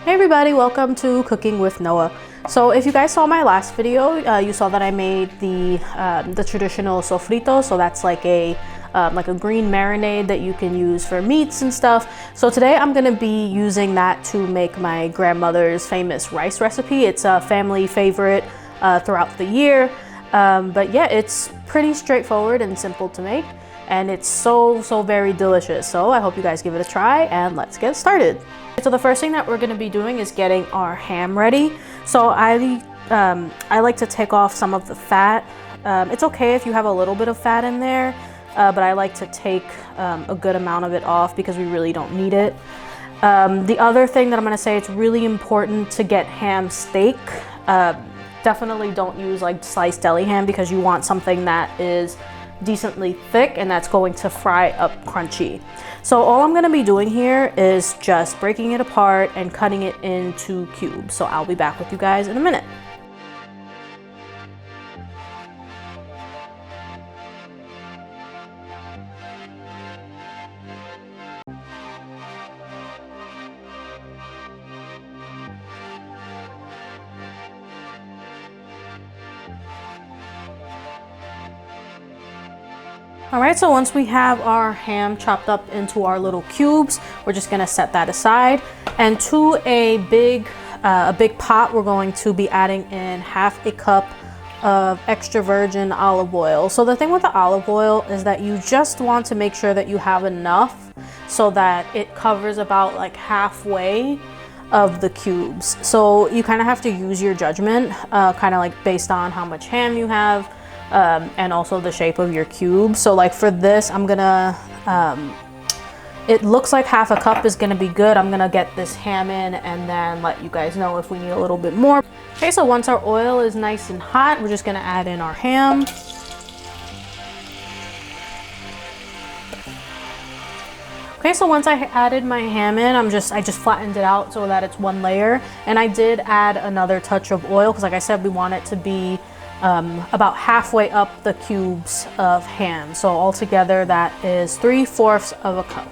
Hey everybody, welcome to Cooking with Noah. So if you guys saw my last video, you saw that I made the traditional sofrito. So that's like a green marinade that you can use for meats and stuff. So today I'm gonna be using that to make my grandmother's famous rice recipe. It's a family favorite throughout the year. But yeah, it's pretty straightforward and simple to make. And it's so very delicious. So I hope you guys give it a try and let's get started. So the first thing that we're gonna be doing is getting our ham ready. So I like to take off some of the fat. It's okay if you have a little bit of fat in there, but I like to take a good amount of it off because we really don't need it. The other thing that I'm gonna say, it's really important to get ham steak. Definitely don't use like sliced deli ham because you want something that is decently thick and that's going to fry up crunchy. So all I'm going to be doing here is just breaking it apart and cutting it into cubes. So I'll be back with you guys in a minute. All right, so once we have our ham chopped up into our little cubes, we're just gonna set that aside. And to a big pot, we're going to be adding in half a cup of extra virgin olive oil. So the thing with the olive oil is that you just want to make sure that you have enough so that it covers about like halfway of the cubes. So you kind of have to use your judgment, kind of like based on how much ham you have. And also the shape of your cube. So like for this, I'm gonna, it looks like half a cup is gonna be good. I'm gonna get this ham in and then let you guys know if we need a little bit more. Okay, so once our oil is nice and hot, we're just gonna add in our ham. Okay, so once I added my ham in, I just flattened it out so that it's one layer. And I did add another touch of oil because like I said, we want it to be about halfway up the cubes of ham. So altogether that is 3/4 of a cup.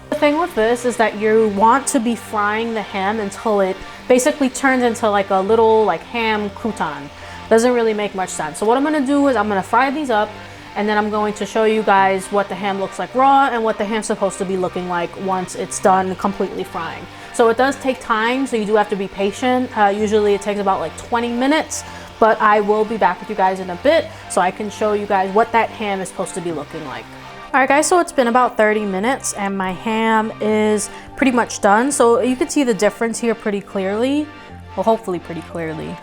The thing with this is that you want to be frying the ham until it basically turns into like a little like ham crouton. Doesn't really make much sense. So what I'm gonna do is I'm gonna fry these up and then I'm going to show you guys what the ham looks like raw and what the ham's supposed to be looking like once it's done completely frying. So it does take time, so you do have to be patient. Usually it takes about like 20 minutes. But I will be back with you guys in a bit so I can show you guys what that ham is supposed to be looking like. All right guys, so it's been about 30 minutes and my ham is pretty much done. So you can see the difference here pretty clearly. Well, hopefully pretty clearly.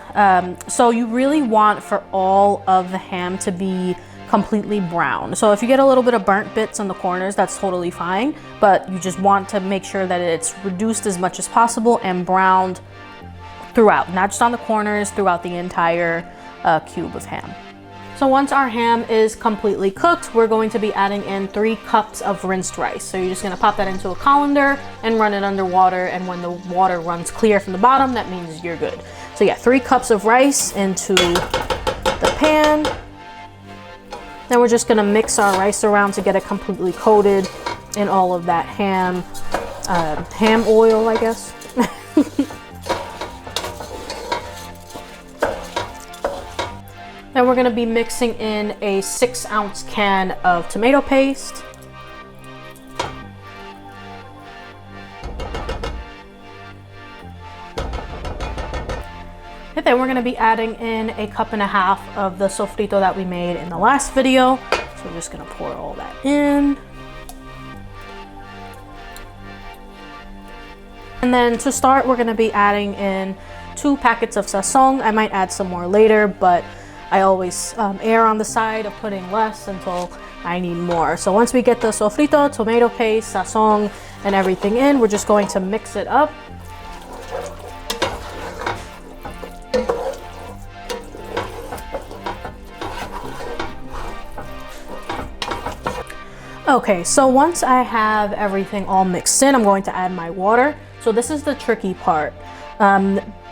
So you really want for all of the ham to be completely brown. So if you get a little bit of burnt bits on the corners, that's totally fine. But you just want to make sure that it's reduced as much as possible and browned throughout, not just on the corners, throughout the entire cube of ham. So once our ham is completely cooked, we're going to be adding in 3 cups of rinsed rice. So you're just gonna pop that into a colander and run it under water. And when the water runs clear from the bottom, that means you're good. So yeah, 3 cups of rice into the pan. Then we're just gonna mix our rice around to get it completely coated in all of that ham oil, I guess. Then we're gonna be mixing in a 6-ounce can of tomato paste. And then we're gonna be adding in a 1.5 cups of the sofrito that we made in the last video. So we're just gonna pour all that in. And then to start, we're gonna be adding in 2 packets of sazon. I might add some more later, but I always err on the side of putting less until I need more. So once we get the sofrito, tomato paste, sazon, and everything in, we're just going to mix it up. Okay, so once I have everything all mixed in, I'm going to add my water. So this is the tricky part.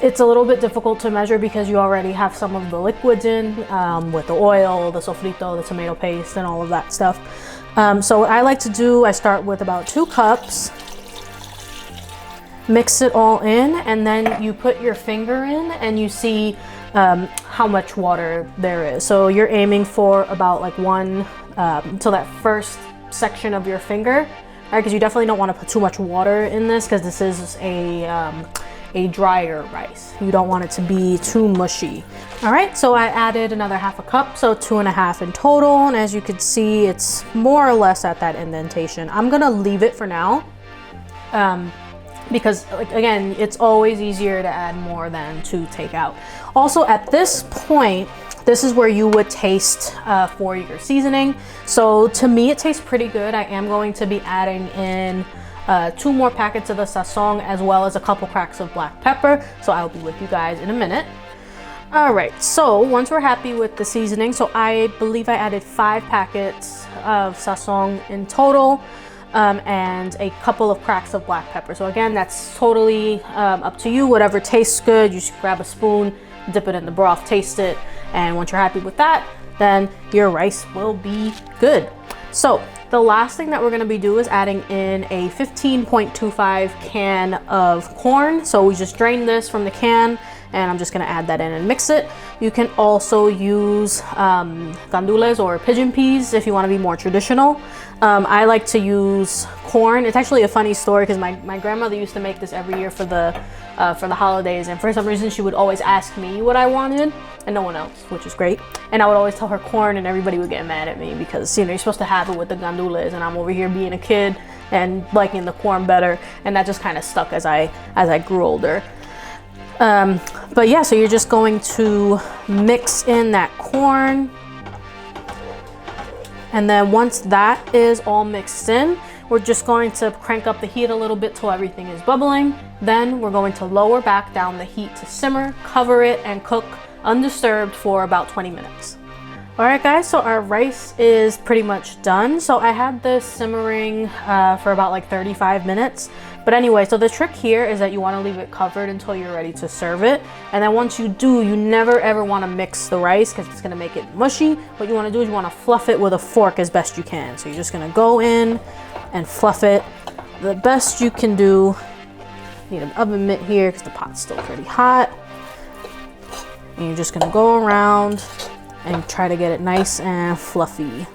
It's a little bit difficult to measure because you already have some of the liquids in with the oil, the sofrito, the tomato paste, and all of that stuff. So what I like to do, I start with about 2 cups. mix it all in, and then you put your finger in and you see how much water there is. So you're aiming for about like one, till that first section of your finger, right? Because you definitely don't want to put too much water in this, because this is a drier rice. You don't want it to be too mushy. All right, so I added another half a cup, so 2.5 in total. And as you can see, it's more or less at that indentation. I'm gonna leave it for now, because like, again, it's always easier to add more than to take out. Also at this point, this is where you would taste for your seasoning. So to me, it tastes pretty good. I am going to be adding in 2 more packets of the sazon, as well as a couple cracks of black pepper. So I'll be with you guys in a minute. All right, so once we're happy with the seasoning, so I believe I added 5 packets of sazon in total, and a couple of cracks of black pepper. So again, that's totally up to you, whatever tastes good. You just grab a spoon, dip it in the broth, taste it, and once you're happy with that, then your rice will be good. So the last thing that we're gonna be doing is adding in a 15.25 can of corn. So we just drained this from the can, and I'm just gonna add that in and mix it. You can also use gandules or pigeon peas if you wanna be more traditional. I like to use corn. It's actually a funny story, because my grandmother used to make this every year for the holidays, and for some reason she would always ask me what I wanted and no one else, which is great. And I would always tell her corn, and everybody would get mad at me because, you know, you're supposed to have it with the gandules, and I'm over here being a kid and liking the corn better, and that just kind of stuck as I grew older. But yeah, so you're just going to mix in that corn, and then once that is all mixed in, we're just going to crank up the heat a little bit till everything is bubbling. Then we're going to lower back down the heat to simmer, cover it, and cook undisturbed for about 20 minutes. All right guys, so our rice is pretty much done. So I had this simmering for about like 35 minutes. But anyway, so the trick here is that you want to leave it covered until you're ready to serve it. And then once you do, you never ever want to mix the rice, because it's going to make it mushy. What you want to do is you want to fluff it with a fork as best you can. So you're just going to go in and fluff it the best you can do. Need an oven mitt here because the pot's still pretty hot. And you're just going to go around and try to get it nice and fluffy.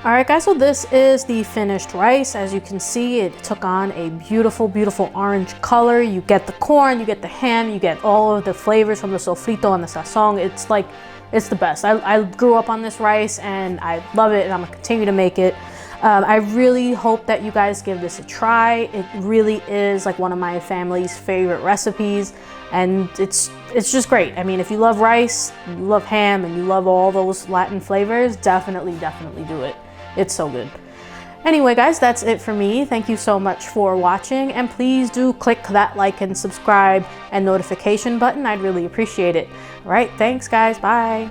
All right guys, so this is the finished rice. As you can see, it took on a beautiful, beautiful orange color. You get the corn, you get the ham, you get all of the flavors from the sofrito and the sazon. It's like, it's the best. I grew up on this rice and I love it, and I'm gonna continue to make it. I really hope that you guys give this a try. It really is like one of my family's favorite recipes, and it's just great. I mean, if you love rice, you love ham, and you love all those Latin flavors, definitely do it. It's so good. Anyway guys, that's it for me. Thank you so much for watching, and please do click that like and subscribe and notification button. I'd really appreciate it. All right, thanks guys, bye.